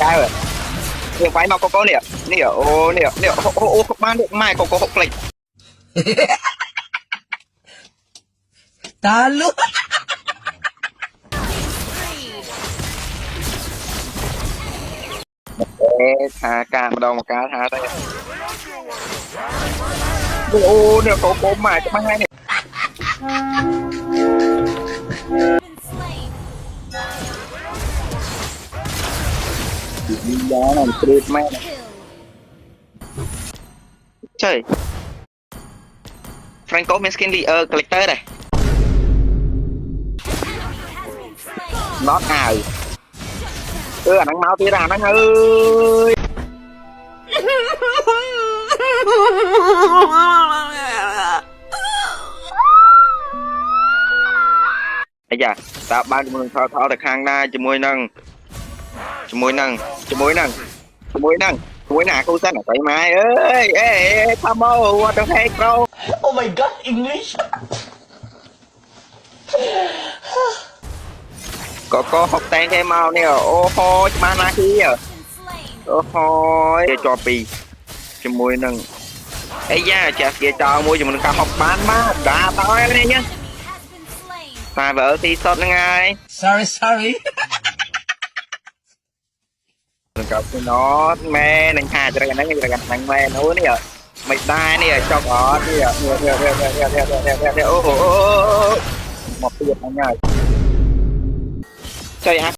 cái rồi nhiều váy mà có nè ô nè ô bán được mai có hộp lịch ta luôn thà ca mà đâu mà cá thà đây ô nè có mài cho hai này giá này tuyệt mẹ trời Franco Miskin đi collector này nó nào nắng máu tí ra nắng ơi ấy da ta ban mừng thao được hàng na cho môi nâng môi nà cô xanh ở tay mai ơi ê tham mô what the heck bro oh my god English có học tay thêm màu nè ô hô cho mana kia ô hô cho pi cho môi nâng ấy da chả kia cho môi cho mình cả học bán má đã tao em đây nhá mà vợ thì sốt nó ngay sorry đừng cậu nó mẹ nâng hà cho cái nâng mẹ nó nè mày đai nè cho có nè ô một cái việc anh ơi chơi